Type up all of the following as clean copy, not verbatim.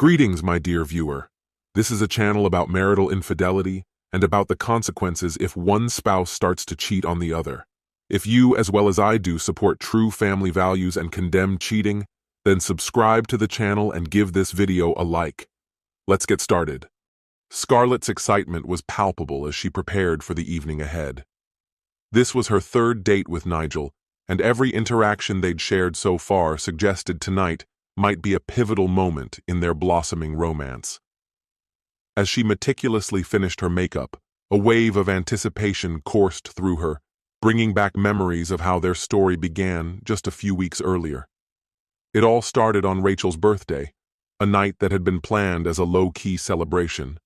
Greetings, my dear viewer. This is a channel about marital infidelity and about the consequences if one spouse starts to cheat on the other. If you, as well as I do, support true family values and condemn cheating, then subscribe to the channel and give this video a like. Let's get started. Scarlett's excitement was palpable as she prepared for the evening ahead. This was her third date with Nigel, and every interaction they'd shared so far suggested tonight might be a pivotal moment in their blossoming romance. As she meticulously finished her makeup, a wave of anticipation coursed through her, bringing back memories of how their story began just a few weeks earlier. It all started on Rachel's birthday, a night that had been planned as a low-key celebration.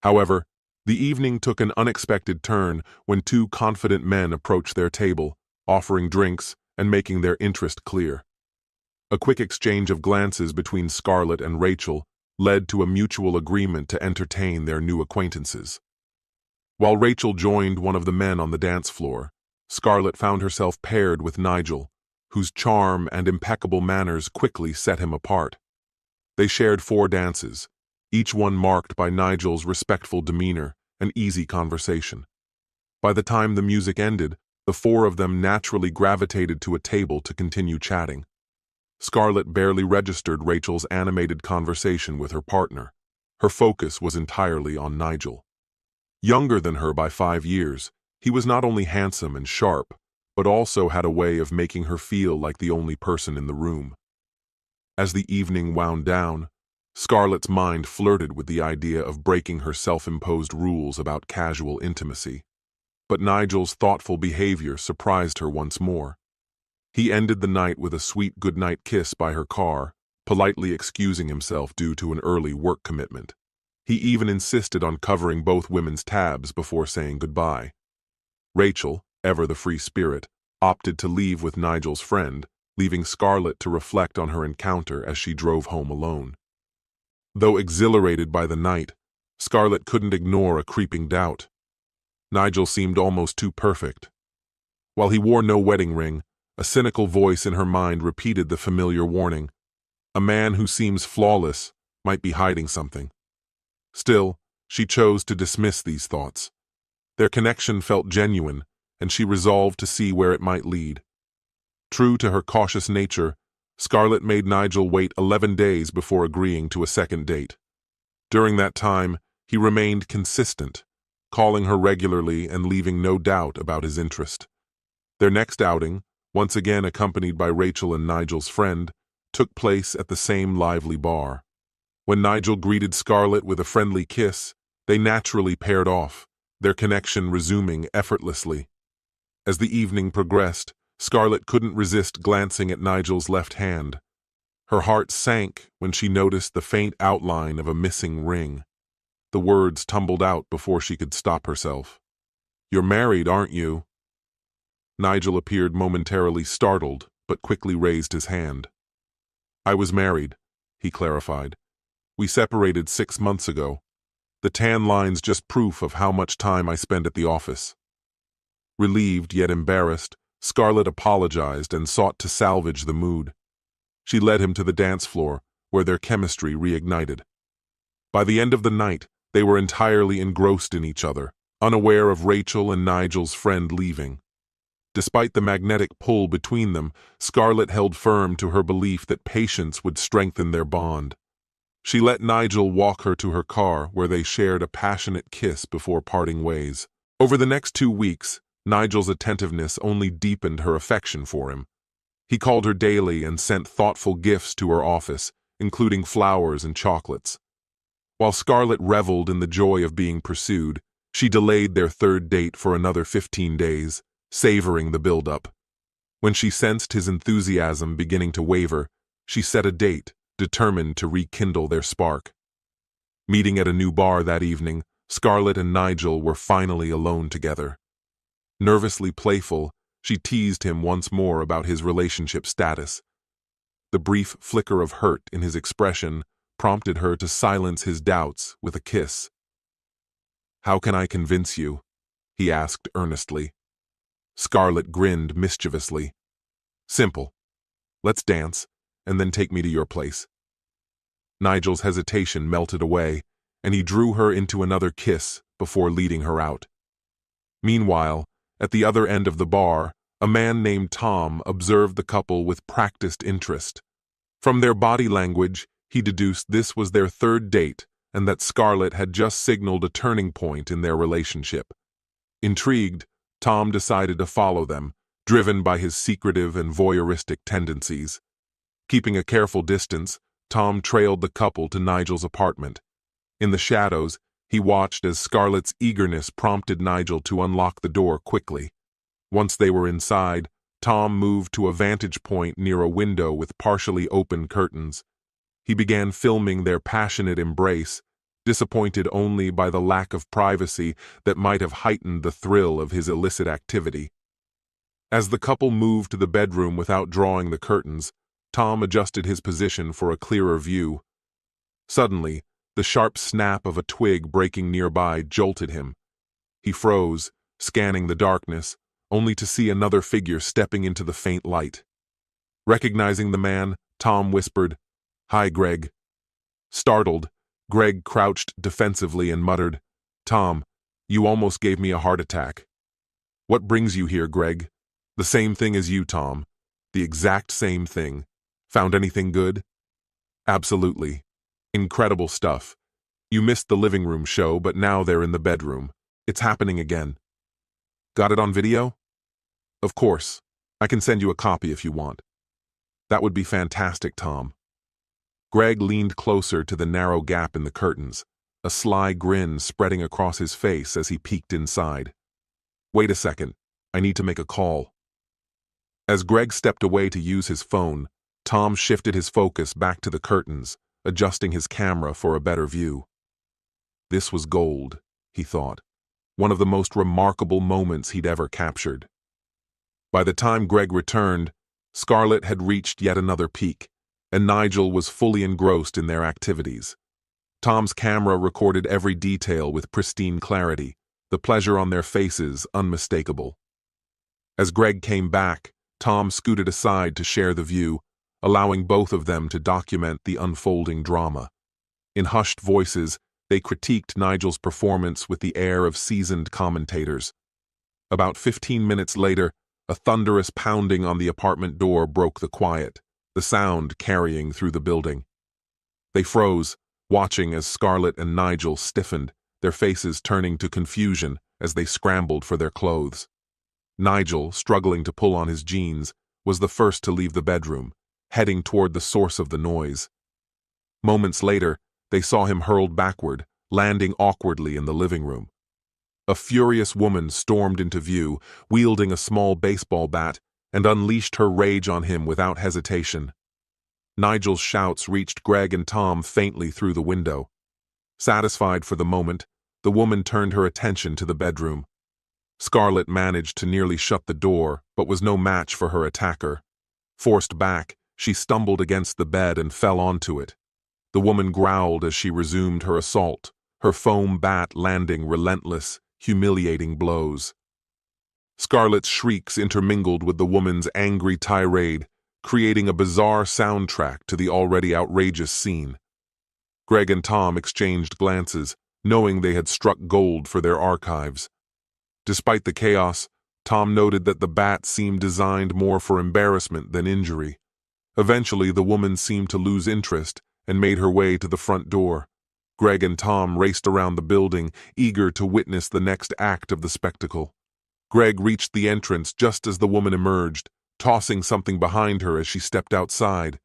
However, the evening took an unexpected turn when two confident men approached their table, offering drinks and making their interest clear. A quick exchange of glances between Scarlett and Rachel led to a mutual agreement to entertain their new acquaintances. While Rachel joined one of the men on the dance floor, Scarlett found herself paired with Nigel, whose charm and impeccable manners quickly set him apart. They shared 4 dances, each one marked by Nigel's respectful demeanor and easy conversation. By the time the music ended, the 4 of them naturally gravitated to a table to continue chatting. Scarlett barely registered Rachel's animated conversation with her partner. Her focus was entirely on Nigel. Younger than her by 5 years, he was not only handsome and sharp, but also had a way of making her feel like the only person in the room. As the evening wound down, Scarlett's mind flirted with the idea of breaking her self-imposed rules about casual intimacy. But Nigel's thoughtful behavior surprised her once more. He ended the night with a sweet goodnight kiss by her car, politely excusing himself due to an early work commitment. He even insisted on covering both women's tabs before saying goodbye. Rachel, ever the free spirit, opted to leave with Nigel's friend, leaving Scarlett to reflect on her encounter as she drove home alone. Though exhilarated by the night, Scarlett couldn't ignore a creeping doubt. Nigel seemed almost too perfect. While he wore no wedding ring, a cynical voice in her mind repeated the familiar warning: a man who seems flawless might be hiding something. Still, she chose to dismiss these thoughts. Their connection felt genuine, and she resolved to see where it might lead. True to her cautious nature, Scarlett made Nigel wait 11 days before agreeing to a second date. During that time, he remained consistent, calling her regularly and leaving no doubt about his interest. Their next outing, once again accompanied by Rachel and Nigel's friend, took place at the same lively bar. When Nigel greeted Scarlett with a friendly kiss, they naturally paired off, their connection resuming effortlessly. As the evening progressed, Scarlett couldn't resist glancing at Nigel's left hand. Her heart sank when she noticed the faint outline of a missing ring. The words tumbled out before she could stop herself. "You're married, aren't you?" Nigel appeared momentarily startled, but quickly raised his hand. "I was married," he clarified. "We separated 6 months ago. The tan line's just proof of how much time I spend at the office." Relieved yet embarrassed, Scarlett apologized and sought to salvage the mood. She led him to the dance floor, where their chemistry reignited. By the end of the night, they were entirely engrossed in each other, unaware of Rachel and Nigel's friend leaving. Despite the magnetic pull between them, Scarlett held firm to her belief that patience would strengthen their bond. She let Nigel walk her to her car, where they shared a passionate kiss before parting ways. Over the next 2 weeks, Nigel's attentiveness only deepened her affection for him. He called her daily and sent thoughtful gifts to her office, including flowers and chocolates. While Scarlett reveled in the joy of being pursued, she delayed their third date for another 15 days, savoring the build-up. When she sensed his enthusiasm beginning to waver, she set a date, determined to rekindle their spark. Meeting at a new bar that evening, Scarlett and Nigel were finally alone together. Nervously playful, she teased him once more about his relationship status. The brief flicker of hurt in his expression prompted her to silence his doubts with a kiss. "How can I convince you?" he asked earnestly. Scarlett grinned mischievously. "Simple. Let's dance, and then take me to your place." Nigel's hesitation melted away, and he drew her into another kiss before leading her out. Meanwhile, at the other end of the bar, a man named Tom observed the couple with practiced interest. From their body language, he deduced this was their third date and that Scarlett had just signaled a turning point in their relationship. Intrigued, Tom decided to follow them, driven by his secretive and voyeuristic tendencies. Keeping a careful distance, Tom trailed the couple to Nigel's apartment. In the shadows, he watched as Scarlett's eagerness prompted Nigel to unlock the door quickly. Once they were inside, Tom moved to a vantage point near a window with partially open curtains. He began filming their passionate embrace, disappointed only by the lack of privacy that might have heightened the thrill of his illicit activity. As the couple moved to the bedroom without drawing the curtains, Tom adjusted his position for a clearer view. Suddenly, the sharp snap of a twig breaking nearby jolted him. He froze, scanning the darkness, only to see another figure stepping into the faint light. Recognizing the man, Tom whispered, "Hi, Greg." Startled, Greg crouched defensively and muttered, "Tom, you almost gave me a heart attack." "What brings you here, Greg?" "The same thing as you, Tom. The exact same thing. Found anything good?" "Absolutely. Incredible stuff. You missed the living room show, but now they're in the bedroom. It's happening again." "Got it on video?" "Of course. I can send you a copy if you want." "That would be fantastic, Tom." Greg leaned closer to the narrow gap in the curtains, a sly grin spreading across his face as he peeked inside. "Wait a second. I need to make a call." As Greg stepped away to use his phone, Tom shifted his focus back to the curtains, adjusting his camera for a better view. This was gold, he thought, one of the most remarkable moments he'd ever captured. By the time Greg returned, Scarlett had reached yet another peak, and Nigel was fully engrossed in their activities. Tom's camera recorded every detail with pristine clarity, the pleasure on their faces unmistakable. As Greg came back, Tom scooted aside to share the view, allowing both of them to document the unfolding drama. In hushed voices, they critiqued Nigel's performance with the air of seasoned commentators. About 15 minutes later, a thunderous pounding on the apartment door broke the quiet, the sound carrying through the building. They froze, watching as Scarlett and Nigel stiffened, their faces turning to confusion as they scrambled for their clothes. Nigel, struggling to pull on his jeans, was the first to leave the bedroom, heading toward the source of the noise. Moments later, they saw him hurled backward, landing awkwardly in the living room. A furious woman stormed into view, wielding a small baseball bat, and unleashed her rage on him without hesitation. Nigel's shouts reached Greg and Tom faintly through the window. Satisfied for the moment, the woman turned her attention to the bedroom. Scarlett managed to nearly shut the door, but was no match for her attacker. Forced back, she stumbled against the bed and fell onto it. The woman growled as she resumed her assault, her foam bat landing relentless, humiliating blows. Scarlett's shrieks intermingled with the woman's angry tirade, creating a bizarre soundtrack to the already outrageous scene. Greg and Tom exchanged glances, knowing they had struck gold for their archives. Despite the chaos, Tom noted that the bat seemed designed more for embarrassment than injury. Eventually, the woman seemed to lose interest and made her way to the front door. Greg and Tom raced around the building, eager to witness the next act of the spectacle. Greg reached the entrance just as the woman emerged, tossing something behind her as she stepped outside.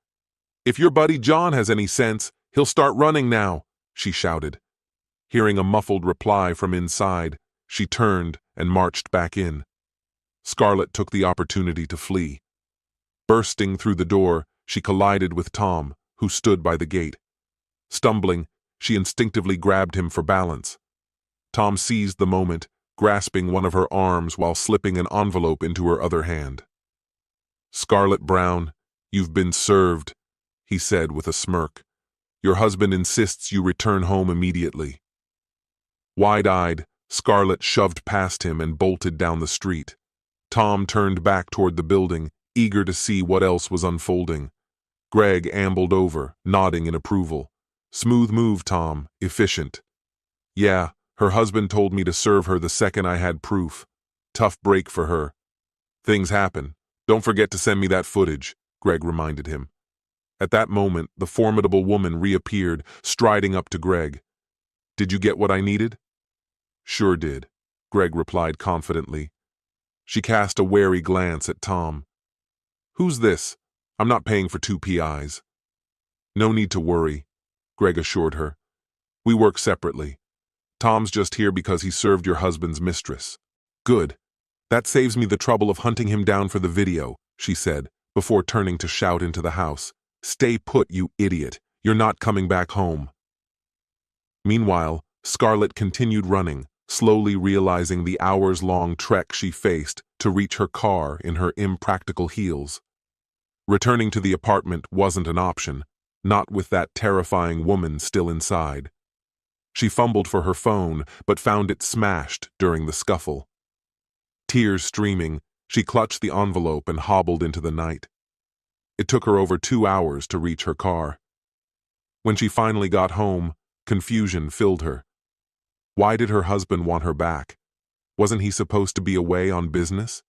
"If your buddy John has any sense, he'll start running now," she shouted. Hearing a muffled reply from inside, she turned and marched back in. Scarlett took the opportunity to flee. Bursting through the door, she collided with Tom, who stood by the gate. Stumbling, she instinctively grabbed him for balance. Tom seized the moment, grasping one of her arms while slipping an envelope into her other hand. "Scarlett Brown, you've been served," he said with a smirk. "Your husband insists you return home immediately." Wide-eyed, Scarlett shoved past him and bolted down the street. Tom turned back toward the building, eager to see what else was unfolding. Greg ambled over, nodding in approval, Smooth move, Tom. Efficient. Yeah, her husband told me to serve her the second I had proof. Tough break for her. Things happen. Don't forget to send me that footage, Greg reminded him. At that moment, the formidable woman reappeared, striding up to Greg. Did you get what I needed? Sure did, Greg replied confidently. She cast a wary glance at Tom. Who's this? I'm not paying for 2 PIs. No need to worry, Greg assured her. We work separately. Tom's just here because he served your husband's mistress. Good. That saves me the trouble of hunting him down for the video, she said, before turning to shout into the house. Stay put, you idiot. You're not coming back home. Meanwhile, Scarlett continued running, slowly realizing the hours-long trek she faced to reach her car in her impractical heels. Returning to the apartment wasn't an option, not with that terrifying woman still inside. She fumbled for her phone, but found it smashed during the scuffle. Tears streaming, she clutched the envelope and hobbled into the night. It took her over 2 hours to reach her car. When she finally got home, confusion filled her. Why did her husband want her back? Wasn't he supposed to be away on business?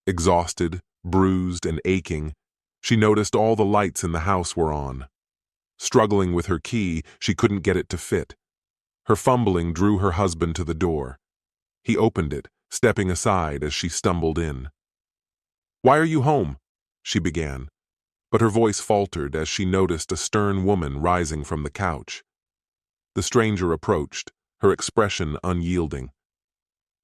Exhausted, bruised, and aching, she noticed all the lights in the house were on. Struggling with her key, she couldn't get it to fit. Her fumbling drew her husband to the door. He opened it, stepping aside as she stumbled in. Why are you home? She began, but her voice faltered as she noticed a stern woman rising from the couch. The stranger approached, her expression unyielding.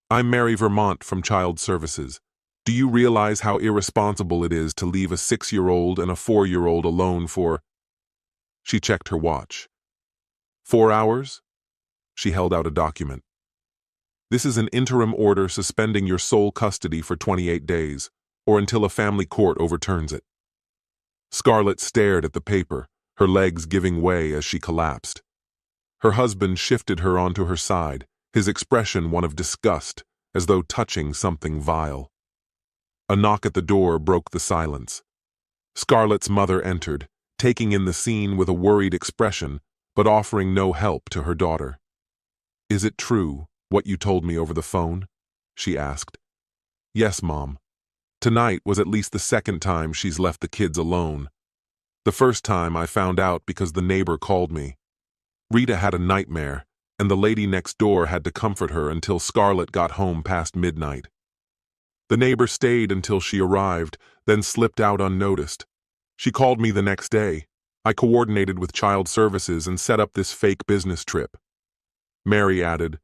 I'm Mary Vermont from Child Services. Do you realize how irresponsible it is to leave a 6-year-old and a 4-year-old alone for... She checked her watch. 4 hours? She held out a document. This is an interim order suspending your sole custody for 28 days, or until a family court overturns it. Scarlett stared at the paper, her legs giving way as she collapsed. Her husband shifted her onto her side, his expression one of disgust, as though touching something vile. A knock at the door broke the silence. Scarlett's mother entered, taking in the scene with a worried expression, but offering no help to her daughter. Is it true, what you told me over the phone? She asked. Yes, Mom. Tonight was at least the second time she's left the kids alone. The first time I found out because the neighbor called me. Rita had a nightmare, and the lady next door had to comfort her until Scarlett got home past midnight. The neighbor stayed until she arrived, then slipped out unnoticed. She called me the next day. I coordinated with Child Services and set up this fake business trip. Mary added,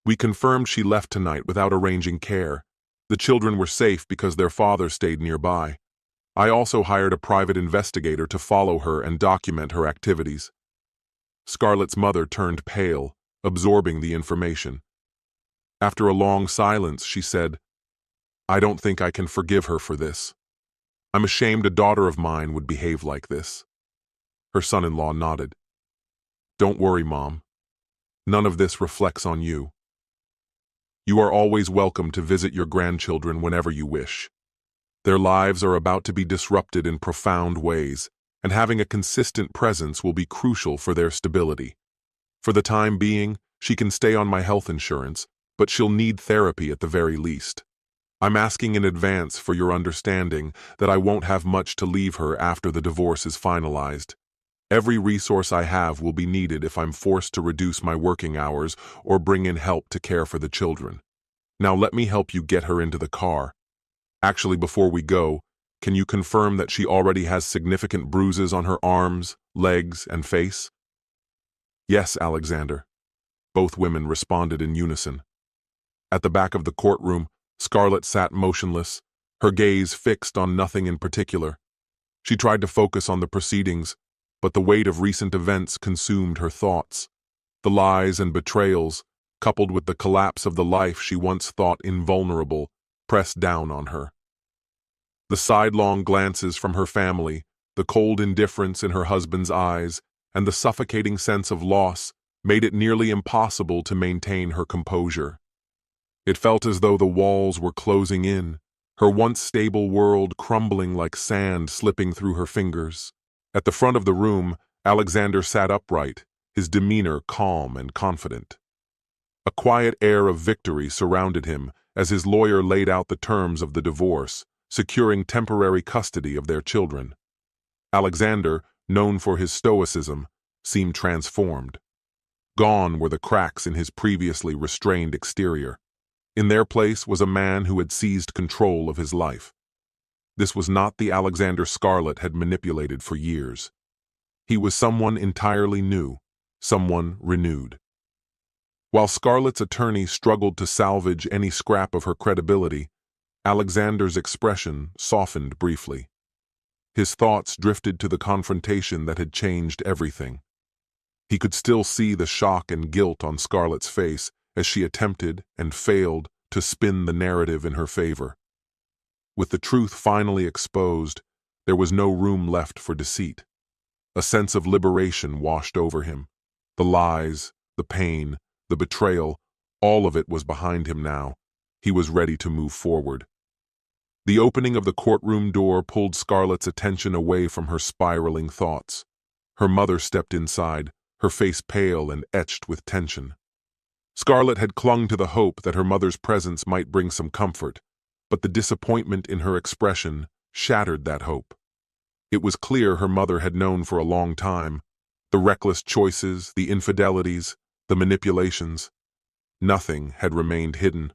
We confirmed she left tonight without arranging care. The children were safe because their father stayed nearby. I also hired a private investigator to follow her and document her activities. Scarlett's mother turned pale, absorbing the information. After a long silence, she said, I don't think I can forgive her for this. I'm ashamed a daughter of mine would behave like this. Her son-in-law nodded. Don't worry, Mom. None of this reflects on you. You are always welcome to visit your grandchildren whenever you wish. Their lives are about to be disrupted in profound ways, and having a consistent presence will be crucial for their stability. For the time being, she can stay on my health insurance, but she'll need therapy at the very least. I'm asking in advance for your understanding that I won't have much to leave her after the divorce is finalized. Every resource I have will be needed if I'm forced to reduce my working hours or bring in help to care for the children. Now let me help you get her into the car. Actually, before we go, can you confirm that she already has significant bruises on her arms, legs, and face? Yes, Alexander. Both women responded in unison. At the back of the courtroom, Scarlett sat motionless, her gaze fixed on nothing in particular. She tried to focus on the proceedings, but the weight of recent events consumed her thoughts. The lies and betrayals, coupled with the collapse of the life she once thought invulnerable, pressed down on her. The sidelong glances from her family, the cold indifference in her husband's eyes, and the suffocating sense of loss made it nearly impossible to maintain her composure. It felt as though the walls were closing in, her once stable world crumbling like sand slipping through her fingers. At the front of the room, Alexander sat upright, his demeanor calm and confident. A quiet air of victory surrounded him as his lawyer laid out the terms of the divorce, securing temporary custody of their children. Alexander, known for his stoicism, seemed transformed. Gone were the cracks in his previously restrained exterior. In their place was a man who had seized control of his life. This was not the Alexander Scarlett had manipulated for years. He was someone entirely new, someone renewed. While Scarlett's attorney struggled to salvage any scrap of her credibility, Alexander's expression softened briefly. His thoughts drifted to the confrontation that had changed everything. He could still see the shock and guilt on Scarlett's face as she attempted and failed to spin the narrative in her favor. With the truth finally exposed, there was no room left for deceit. A sense of liberation washed over him. The lies, the pain, the betrayal, all of it was behind him now. He was ready to move forward. The opening of the courtroom door pulled Scarlett's attention away from her spiraling thoughts. Her mother stepped inside, her face pale and etched with tension. Scarlett had clung to the hope that her mother's presence might bring some comfort, but the disappointment in her expression shattered that hope. It was clear her mother had known for a long time. The reckless choices, the infidelities, the manipulations. Nothing had remained hidden.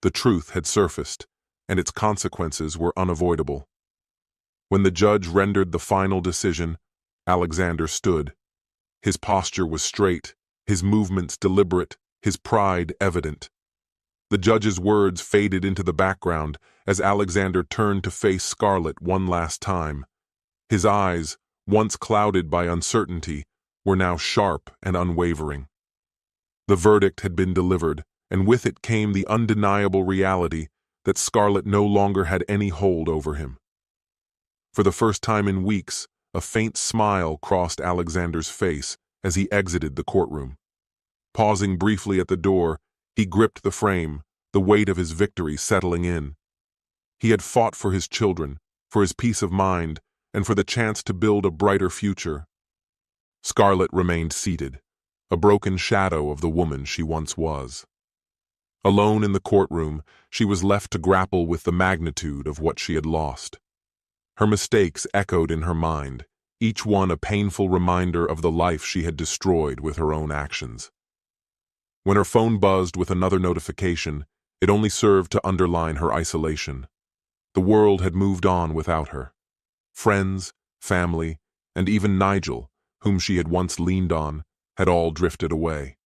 The truth had surfaced, and its consequences were unavoidable. When the judge rendered the final decision, Alexander stood. His posture was straight, his movements deliberate, his pride evident. The judge's words faded into the background as Alexander turned to face Scarlett one last time. His eyes, once clouded by uncertainty, were now sharp and unwavering. The verdict had been delivered, and with it came the undeniable reality that Scarlett no longer had any hold over him. For the first time in weeks, a faint smile crossed Alexander's face as he exited the courtroom. Pausing briefly at the door, he gripped the frame, the weight of his victory settling in. He had fought for his children, for his peace of mind, and for the chance to build a brighter future. Scarlett remained seated, a broken shadow of the woman she once was. Alone in the courtroom, she was left to grapple with the magnitude of what she had lost. Her mistakes echoed in her mind, each one a painful reminder of the life she had destroyed with her own actions. When her phone buzzed with another notification, it only served to underline her isolation. The world had moved on without her. Friends, family, and even Nigel, whom she had once leaned on, had all drifted away.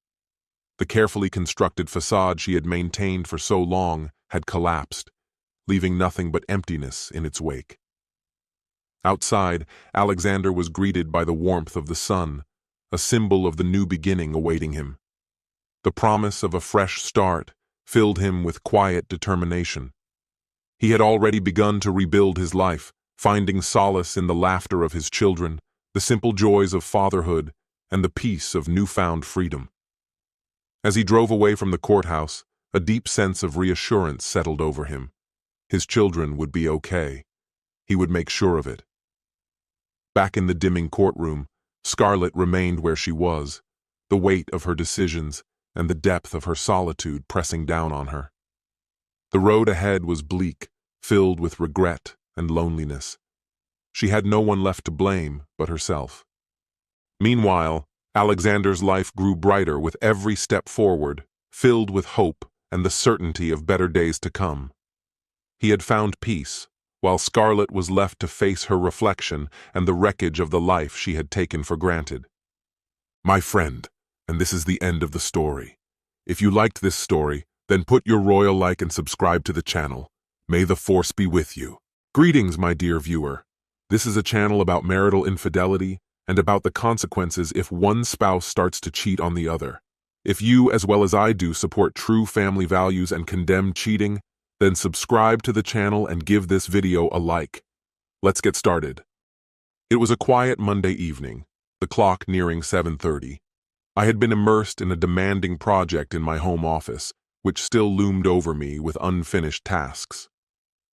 The carefully constructed facade she had maintained for so long had collapsed, leaving nothing but emptiness in its wake. Outside, Alexander was greeted by the warmth of the sun, a symbol of the new beginning awaiting him. The promise of a fresh start filled him with quiet determination. He had already begun to rebuild his life, finding solace in the laughter of his children, the simple joys of fatherhood, and the peace of newfound freedom. As he drove away from the courthouse, a deep sense of reassurance settled over him. His children would be okay. He would make sure of it. Back in the dimming courtroom, Scarlett remained where she was, the weight of her decisions and the depth of her solitude pressing down on her. The road ahead was bleak, filled with regret and loneliness. She had no one left to blame but herself. Meanwhile, Alexander's life grew brighter with every step forward, filled with hope and the certainty of better days to come. He had found peace, while Scarlett was left to face her reflection and the wreckage of the life she had taken for granted. My friend, and this is the end of the story. If you liked this story, then put your royal like and subscribe to the channel. May the force be with you. Greetings, my dear viewer. This is a channel about marital infidelity and about the consequences if one spouse starts to cheat on the other. If you, as well as I do, support true family values and condemn cheating, then subscribe to the channel and give this video a like. Let's get started. It was a quiet Monday evening, the clock nearing 7:30. I had been immersed in a demanding project in my home office, which still loomed over me with unfinished tasks.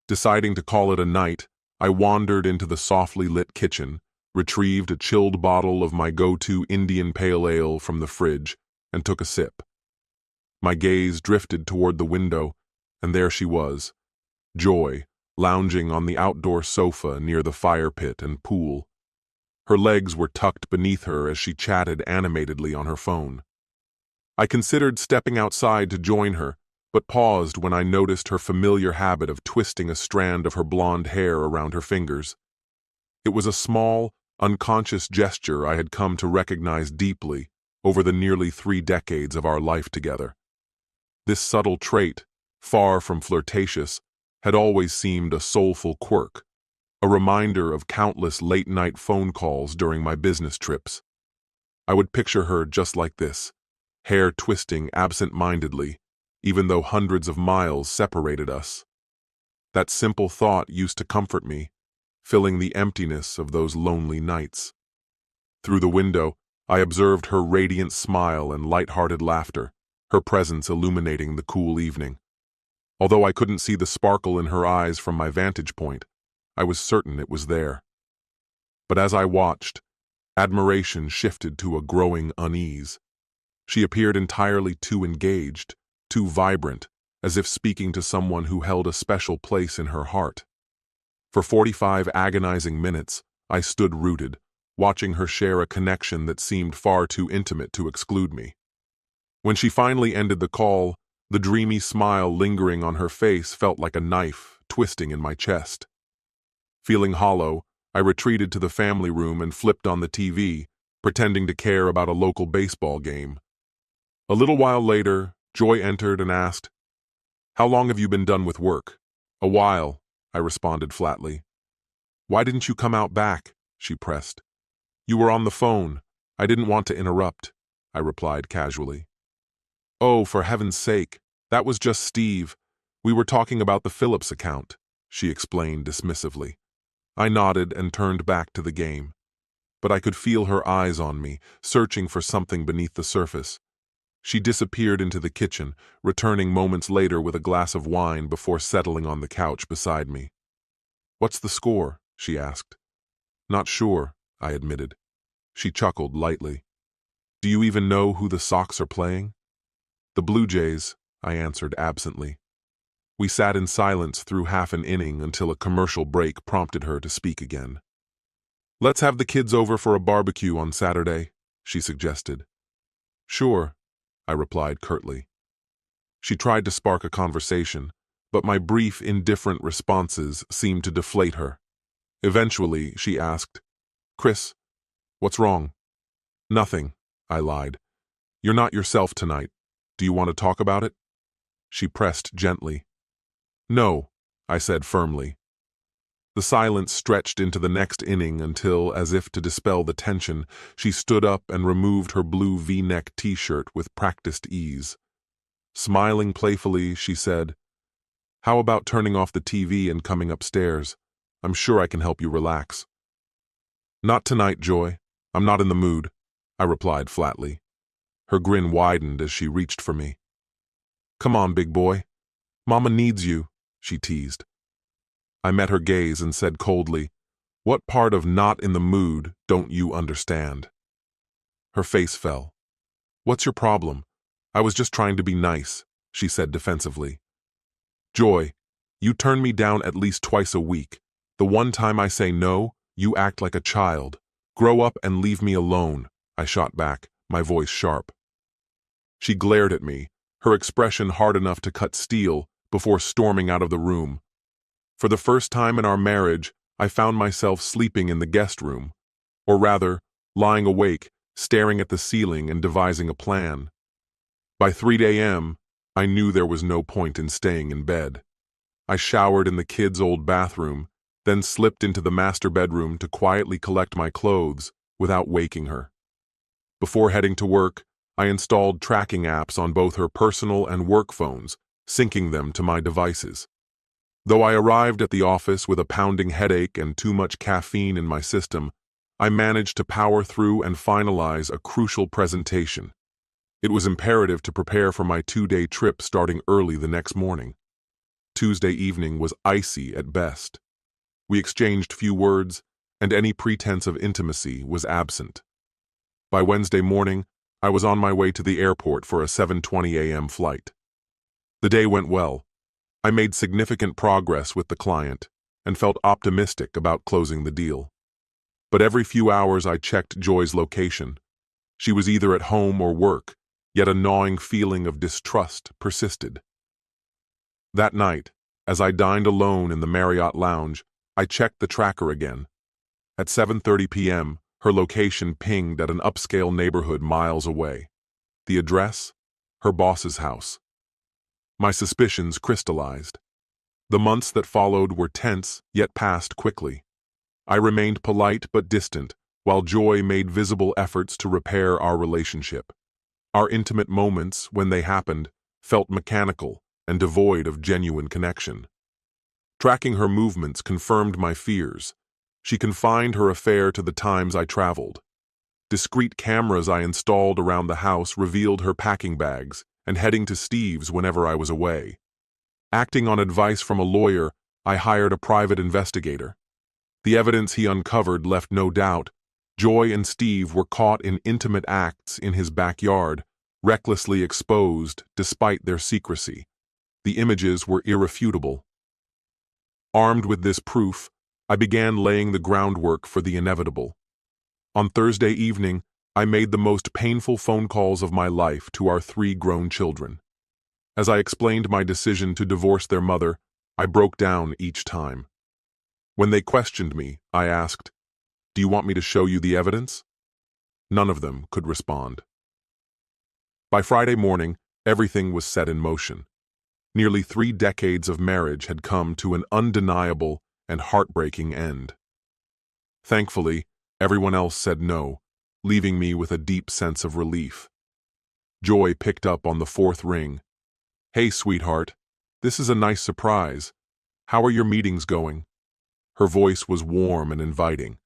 Deciding to call it a night, I wandered into the softly lit kitchen, retrieved a chilled bottle of my go-to Indian pale ale from the fridge, and took a sip. My gaze drifted toward the window, and there she was, Joy, lounging on the outdoor sofa near the fire pit and pool. Her legs were tucked beneath her as she chatted animatedly on her phone. I considered stepping outside to join her, but paused when I noticed her familiar habit of twisting a strand of her blonde hair around her fingers. It was a small, unconscious gesture I had come to recognize deeply over the nearly 3 decades of our life together. This subtle trait, far from flirtatious, had always seemed a soulful quirk, a reminder of countless late-night phone calls during my business trips. I would picture her just like this, hair twisting absent-mindedly, even though hundreds of miles separated us. That simple thought used to comfort me, filling the emptiness of those lonely nights. Through the window, I observed her radiant smile and light-hearted laughter, her presence illuminating the cool evening. Although I couldn't see the sparkle in her eyes from my vantage point, I was certain it was there. But as I watched, admiration shifted to a growing unease. She appeared entirely too engaged, too vibrant, as if speaking to someone who held a special place in her heart. For 45 agonizing minutes, I stood rooted, watching her share a connection that seemed far too intimate to exclude me. When she finally ended the call, the dreamy smile lingering on her face felt like a knife twisting in my chest. Feeling hollow, I retreated to the family room and flipped on the TV, pretending to care about a local baseball game. A little while later, Joy entered and asked, "How long have you been done with work?" "A while," I responded flatly. "Why didn't you come out back?" she pressed. "You were on the phone. I didn't want to interrupt," I replied casually. "Oh, for heaven's sake, that was just Steve. We were talking about the Phillips account," she explained dismissively. I nodded and turned back to the game. But I could feel her eyes on me, searching for something beneath the surface. She disappeared into the kitchen, returning moments later with a glass of wine before settling on the couch beside me. "What's the score?" she asked. "Not sure," I admitted. She chuckled lightly. "Do you even know who the Sox are playing?" "The Blue Jays," I answered absently. We sat in silence through half an inning until a commercial break prompted her to speak again. "Let's have the kids over for a barbecue on Saturday," she suggested. "Sure," I replied curtly. She tried to spark a conversation, but my brief, indifferent responses seemed to deflate her. Eventually, she asked, "Chris, what's wrong?" "Nothing," I lied. "You're not yourself tonight. Do you want to talk about it?" She pressed gently. "No," I said firmly. The silence stretched into the next inning until, as if to dispel the tension, she stood up and removed her blue V-neck t-shirt with practiced ease. Smiling playfully, she said, "How about turning off the TV and coming upstairs? I'm sure I can help you relax." "Not tonight, Joy. I'm not in the mood," I replied flatly. Her grin widened as she reached for me. "Come on, big boy. Mama needs you," she teased. I met her gaze and said coldly, "What part of not in the mood don't you understand?" Her face fell. "What's your problem? I was just trying to be nice," she said defensively. "Joy, you turn me down at least twice a week. The one time I say no, you act like a child. Grow up and leave me alone," I shot back, my voice sharp. She glared at me, her expression hard enough to cut steel, before storming out of the room. For the first time in our marriage, I found myself sleeping in the guest room, or rather, lying awake, staring at the ceiling and devising a plan. By 3 a.m., I knew there was no point in staying in bed. I showered in the kids' old bathroom, then slipped into the master bedroom to quietly collect my clothes without waking her. Before heading to work, I installed tracking apps on both her personal and work phones, syncing them to my devices. Though I arrived at the office with a pounding headache and too much caffeine in my system, I managed to power through and finalize a crucial presentation. It was imperative to prepare for my 2-day trip starting early the next morning. Tuesday evening was icy at best. We exchanged few words, and any pretense of intimacy was absent. By Wednesday morning, I was on my way to the airport for a 7:20 a.m. flight. The day went well. I made significant progress with the client and felt optimistic about closing the deal. But every few hours I checked Joy's location. She was either at home or work, yet a gnawing feeling of distrust persisted. That night, as I dined alone in the Marriott lounge, I checked the tracker again. At 7:30 p.m., her location pinged at an upscale neighborhood miles away. The address? Her boss's house. My suspicions crystallized. The months that followed were tense, yet passed quickly. I remained polite but distant, while Joy made visible efforts to repair our relationship. Our intimate moments, when they happened, felt mechanical and devoid of genuine connection. Tracking her movements confirmed my fears. She confined her affair to the times I traveled. Discreet cameras I installed around the house revealed her packing bags and heading to Steve's whenever I was away. Acting on advice from a lawyer, I hired a private investigator. The evidence he uncovered left no doubt. Joy and Steve were caught in intimate acts in his backyard, recklessly exposed despite their secrecy. The images were irrefutable. Armed with this proof, I began laying the groundwork for the inevitable. On Thursday evening, I made the most painful phone calls of my life to our 3 grown children. As I explained my decision to divorce their mother, I broke down each time. When they questioned me, I asked, "Do you want me to show you the evidence?" None of them could respond. By Friday morning, everything was set in motion. Nearly 3 decades of marriage had come to an undeniable and heartbreaking end. Thankfully, everyone else said no, leaving me with a deep sense of relief. Joy picked up on the 4th ring. "Hey, sweetheart, this is a nice surprise. How are your meetings going?" Her voice was warm and inviting.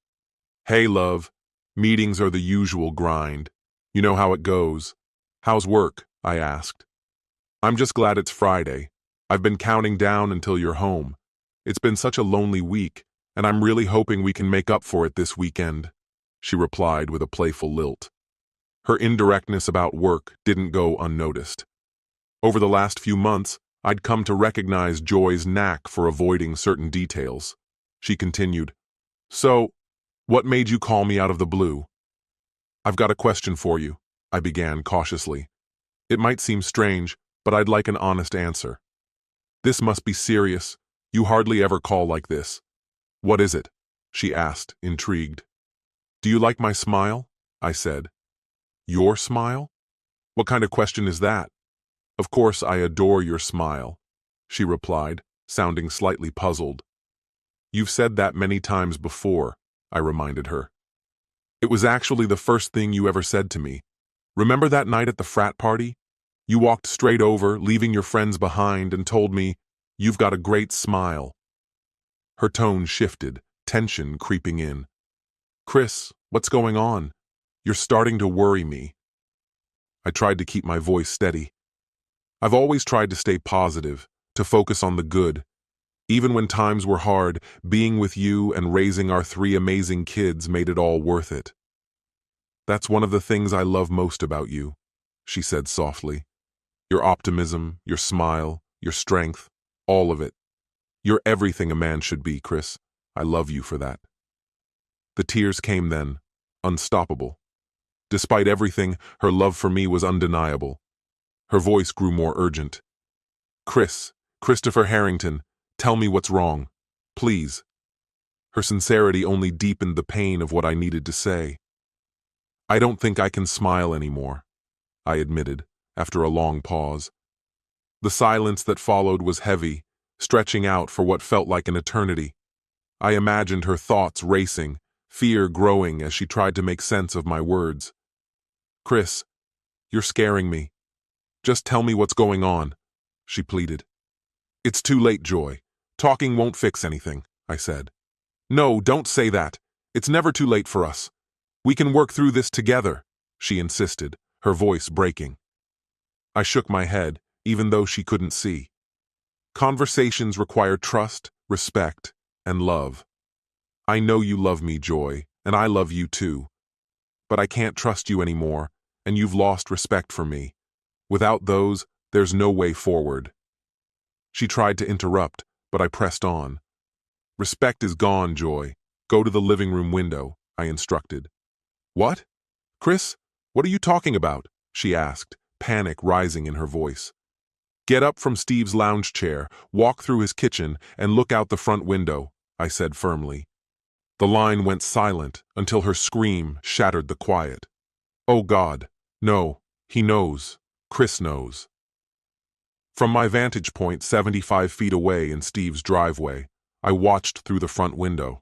"Hey, love, meetings are the usual grind. You know how it goes. How's work?" I asked. "I'm just glad it's Friday. I've been counting down until you're home. It's been such a lonely week, and I'm really hoping we can make up for it this weekend," she replied with a playful lilt. Her indirectness about work didn't go unnoticed. Over the last few months, I'd come to recognize Joy's knack for avoiding certain details. She continued, "So, what made you call me out of the blue?" "I've got a question for you," I began cautiously. "It might seem strange, but I'd like an honest answer." "This must be serious. You hardly ever call like this." "What is it?" she asked, intrigued. "Do you like my smile?" I said. "Your smile? What kind of question is that?" "Of course I adore your smile," she replied, sounding slightly puzzled. "You've said that many times before," I reminded her. "It was actually the first thing you ever said to me. Remember that night at the frat party? You walked straight over, leaving your friends behind, and told me, 'You've got a great smile.'" Her tone shifted, tension creeping in. "Chris, what's going on? You're starting to worry me." I tried to keep my voice steady. "I've always tried to stay positive, to focus on the good. Even when times were hard, being with you and raising our 3 amazing kids made it all worth it." "That's one of the things I love most about you," she said softly. "Your optimism, your smile, your strength, all of it. You're everything a man should be, Chris. I love you for that." The tears came then, unstoppable. Despite everything, her love for me was undeniable. Her voice grew more urgent. Christopher Harrington, tell me what's wrong. Please." Her sincerity only deepened the pain of what I needed to say. "I don't think I can smile anymore," I admitted, after a long pause. The silence that followed was heavy, stretching out for what felt like an eternity. I imagined her thoughts racing, fear growing as she tried to make sense of my words. "Chris, you're scaring me. Just tell me what's going on," she pleaded. "It's too late, Joy. Talking won't fix anything," I said. "No, don't say that. It's never too late for us. We can work through this together," she insisted, her voice breaking. I shook my head, even though she couldn't see. Conversations require trust, respect, and love. I know you love me, Joy, and I love you too. But I can't trust you anymore, and you've lost respect for me. Without those, there's no way forward. She tried to interrupt, but I pressed on. Respect is gone, Joy. Go to the living room window, I instructed. What? Chris, what are you talking about? She asked, panic rising in her voice. Get up from Steve's lounge chair, walk through his kitchen, and look out the front window, I said firmly. The line went silent until her scream shattered the quiet. Oh God, no, he knows. Chris knows. From my vantage point 75 feet away in Steve's driveway, I watched through the front window.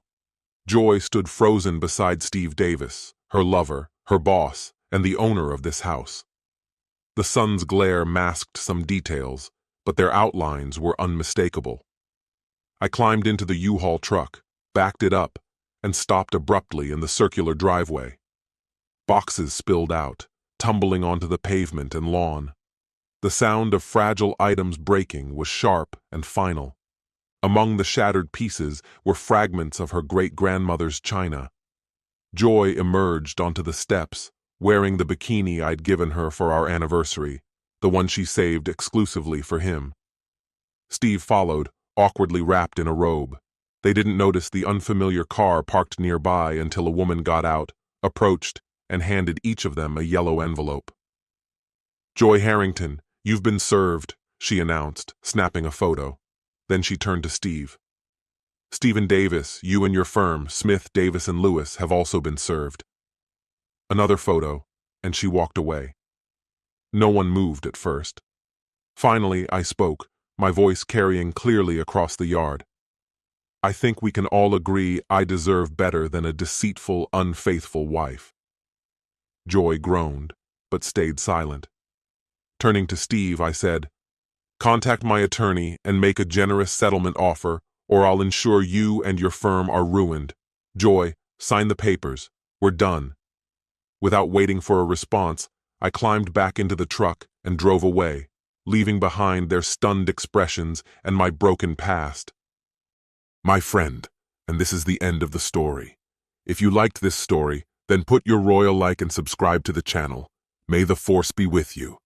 Joy stood frozen beside Steve Davis, her lover, her boss, and the owner of this house. The sun's glare masked some details, but their outlines were unmistakable. I climbed into the U-Haul truck, backed it up, and stopped abruptly in the circular driveway. Boxes spilled out, tumbling onto the pavement and lawn. The sound of fragile items breaking was sharp and final. Among the shattered pieces were fragments of her great-grandmother's china. Joy emerged onto the steps, wearing the bikini I'd given her for our anniversary, the one she saved exclusively for him. Steve followed, awkwardly wrapped in a robe. They didn't notice the unfamiliar car parked nearby until a woman got out, approached, and handed each of them a yellow envelope. Joy Harrington, you've been served, she announced, snapping a photo. Then she turned to Steve. Stephen Davis, you and your firm, Smith, Davis & Lewis, have also been served. Another photo, and she walked away. No one moved at first. Finally, I spoke, my voice carrying clearly across the yard. I think we can all agree I deserve better than a deceitful, unfaithful wife. Joy groaned, but stayed silent. Turning to Steve, I said, contact my attorney and make a generous settlement offer, or I'll ensure you and your firm are ruined. Joy, sign the papers. We're done. Without waiting for a response, I climbed back into the truck and drove away, leaving behind their stunned expressions and my broken past. My friend, and this is the end of the story. If you liked this story, then put your royal like and subscribe to the channel. May the force be with you.